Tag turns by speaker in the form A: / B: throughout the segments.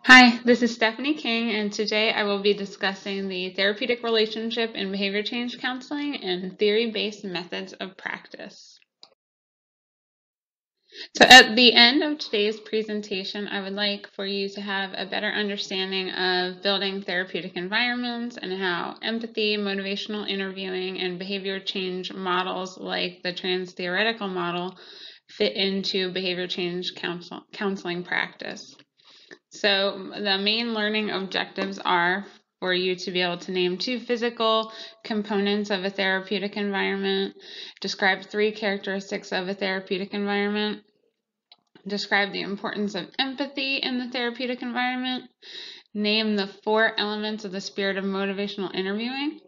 A: Hi, this is Stephanie King, and today I will be discussing the therapeutic relationship in behavior change counseling and theory-based methods of practice. So at the end of today's presentation, I would like for you to have a better understanding of building therapeutic environments and how empathy, motivational interviewing, and behavior change models like the trans-theoretical model fit into behavior change counseling practice. So the main learning objectives are for you to be able to name 2 physical components of a therapeutic environment, describe 3 characteristics of a therapeutic environment, describe the importance of empathy in the therapeutic environment, name the 4 elements of the spirit of motivational interviewing,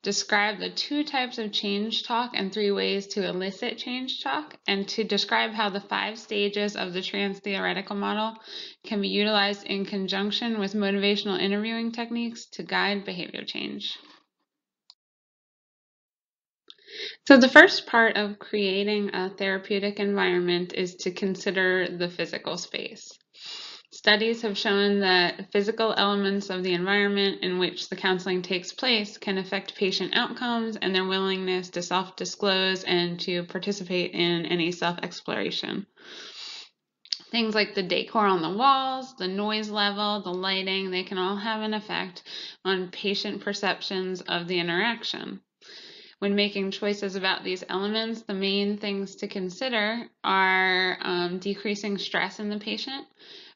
A: describe the 2 types of change talk and 3 ways to elicit change talk, and to describe how the 5 stages of the trans-theoretical model can be utilized in conjunction with motivational interviewing techniques to guide behavior change. So the first part of creating a therapeutic environment is to consider the physical space. Studies have shown that physical elements of the environment in which the counseling takes place can affect patient outcomes and their willingness to self-disclose and to participate in any self-exploration. Things like the decor on the walls, the noise level, the lighting, they can all have an effect on patient perceptions of the interaction. When making choices about these elements, the main things to consider are decreasing stress in the patient,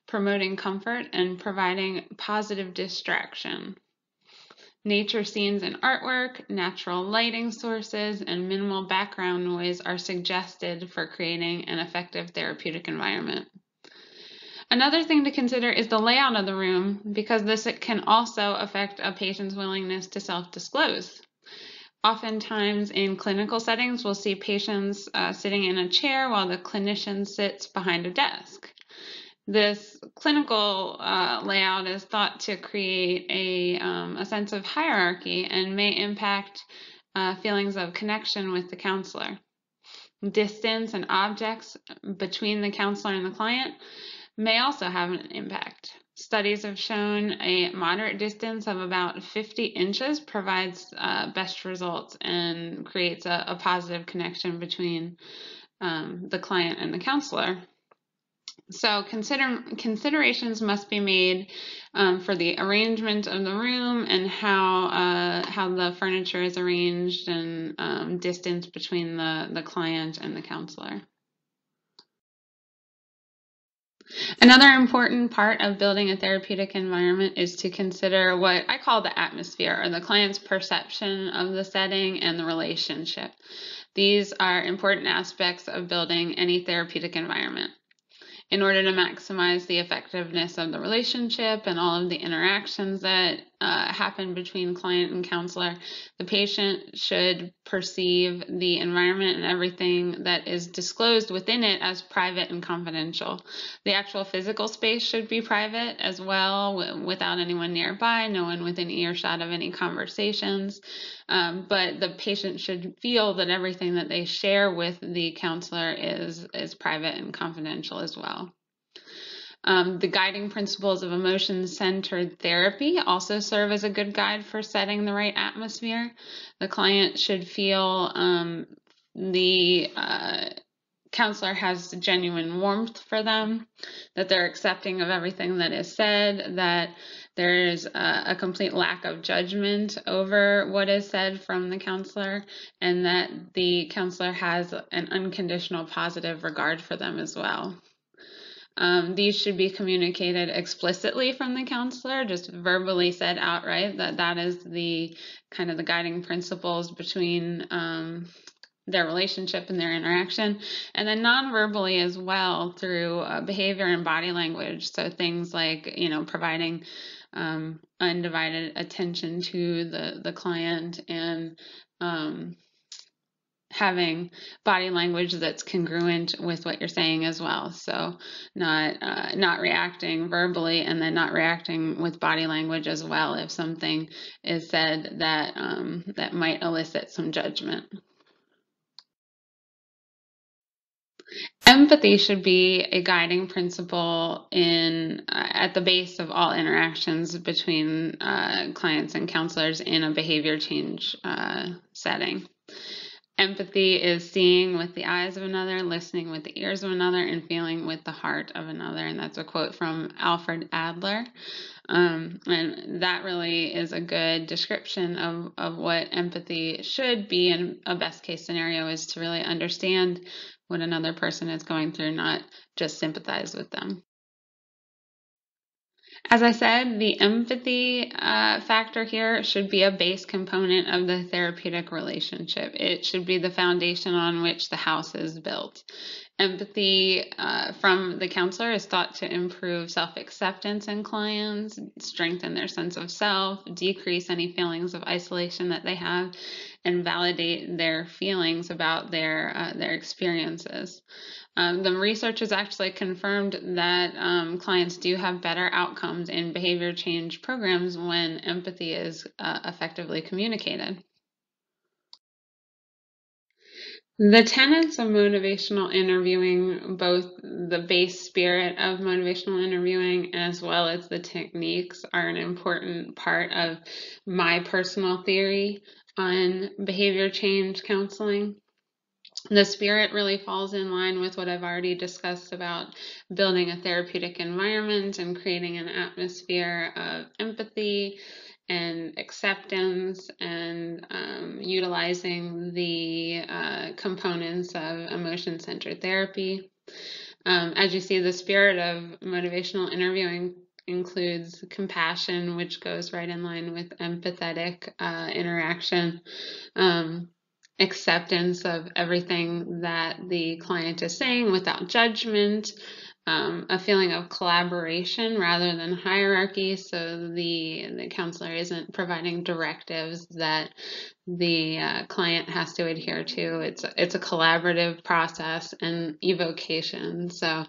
A: promoting comfort, and providing positive distraction. Nature scenes and artwork, natural lighting sources, and minimal background noise are suggested for creating an effective therapeutic environment. Another thing to consider is the layout of the room, because this can also affect a patient's willingness to self-disclose. Oftentimes in clinical settings, we'll see patients sitting in a chair while the clinician sits behind a desk. This clinical layout is thought to create a sense of hierarchy and may impact feelings of connection with the counselor. Distance and objects between the counselor and the client may also have an impact. Studies have shown a moderate distance of about 50 inches provides best results and creates a positive connection between the client and the counselor. So considerations must be made for the arrangement of the room and how the furniture is arranged and distance between the client and the counselor. Another important part of building a therapeutic environment is to consider what I call the atmosphere, or the client's perception of the setting and the relationship. These are important aspects of building any therapeutic environment. In order to maximize the effectiveness of the relationship and all of the interactions that happen between client and counselor, the patient should perceive the environment and everything that is disclosed within it as private and confidential. The actual physical space should be private as well, without anyone nearby, no one within earshot of any conversations. But the patient should feel that everything that they share with the counselor is private and confidential as well. The guiding principles of emotion-centered therapy also serve as a good guide for setting the right atmosphere. The client should feel the counselor has genuine warmth for them, that they're accepting of everything that is said, that there is a complete lack of judgment over what is said from the counselor, and that the counselor has an unconditional positive regard for them as well. These should be communicated explicitly from the counselor, just verbally said outright that is the kind of the guiding principles between their relationship and their interaction, and then non-verbally as well through behavior and body language. So things like, providing undivided attention to the client and having body language that's congruent with what you're saying as well. So not reacting verbally and then not reacting with body language as well if something is said that that might elicit some judgment. Empathy should be a guiding principle at the base of all interactions between clients and counselors in a behavior change setting. Empathy is seeing with the eyes of another, listening with the ears of another, and feeling with the heart of another. And that's a quote from Alfred Adler. And that really is a good description of what empathy should be. And a best case scenario is to really understand what another person is going through, not just sympathize with them. As I said, the empathy factor here should be a base component of the therapeutic relationship. It should be the foundation on which the house is built. Empathy from the counselor is thought to improve self-acceptance in clients, strengthen their sense of self, decrease any feelings of isolation that they have, and validate their feelings about their experiences. The research has actually confirmed that clients do have better outcomes in behavior change programs when empathy is effectively communicated. The tenets of motivational interviewing, both the base spirit of motivational interviewing as well as the techniques, are an important part of my personal theory on behavior change counseling. The spirit really falls in line with what I've already discussed about building a therapeutic environment and creating an atmosphere of empathy and acceptance and utilizing the components of emotion-centered therapy. As you see, the spirit of motivational interviewing includes compassion, which goes right in line with empathetic interaction. Acceptance of everything that the client is saying without judgment, a feeling of collaboration rather than hierarchy, so the counselor isn't providing directives that the client has to adhere to. It's a collaborative process and evocation. So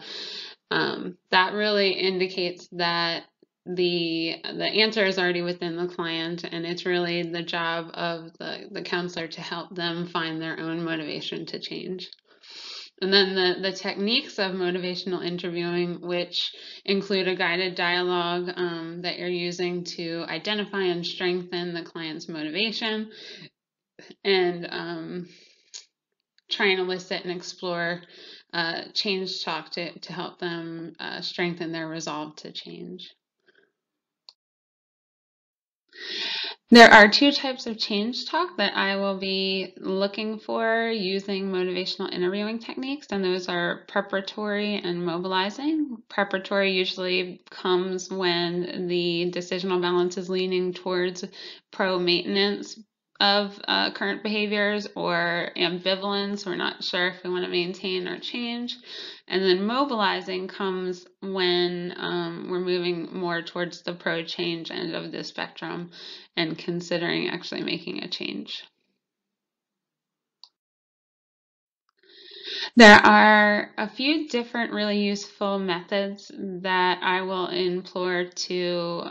A: that really indicates that the answer is already within the client, and it's really the job of the counselor to help them find their own motivation to change. And then the techniques of motivational interviewing, which include a guided dialogue that you're using to identify and strengthen the client's motivation, and try and elicit and explore change talk to help them strengthen their resolve to change. There are two types of change talk that I will be looking for using motivational interviewing techniques, and those are preparatory and mobilizing. Preparatory usually comes when the decisional balance is leaning towards pro-maintenance of current behaviors or ambivalence. We're not sure if we want to maintain or change. And then mobilizing comes when we're moving more towards the pro-change end of the spectrum and considering actually making a change. There are a few different really useful methods that I will implore to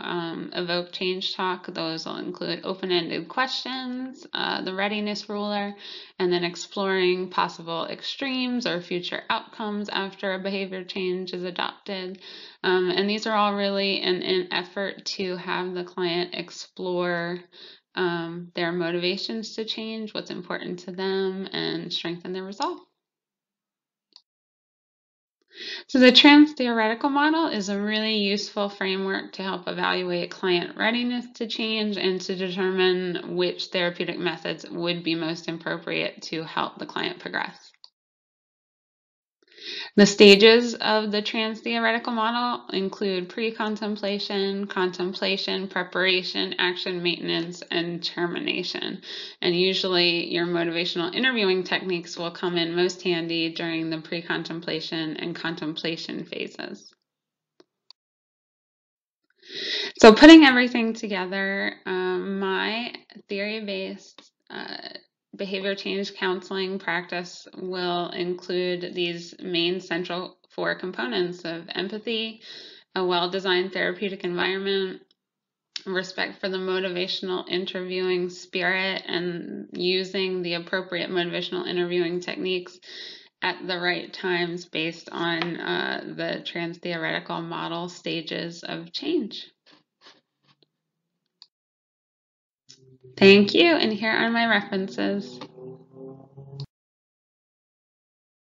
A: evoke change talk. Those will include open-ended questions, the readiness ruler, and then exploring possible extremes or future outcomes after a behavior change is adopted. And these are all really an effort to have the client explore their motivations to change, what's important to them, and strengthen their resolve. So the trans-theoretical model is a really useful framework to help evaluate client readiness to change and to determine which therapeutic methods would be most appropriate to help the client progress. The stages of the trans-theoretical model include pre-contemplation, contemplation, preparation, action maintenance, and termination. And usually your motivational interviewing techniques will come in most handy during the pre-contemplation and contemplation phases. So putting everything together, my theory-based behavior change counseling practice will include these main central four components of empathy, a well-designed therapeutic environment, respect for the motivational interviewing spirit and using the appropriate motivational interviewing techniques, at the right times based on the trans-theoretical model stages of change. Thank you, and here are my references.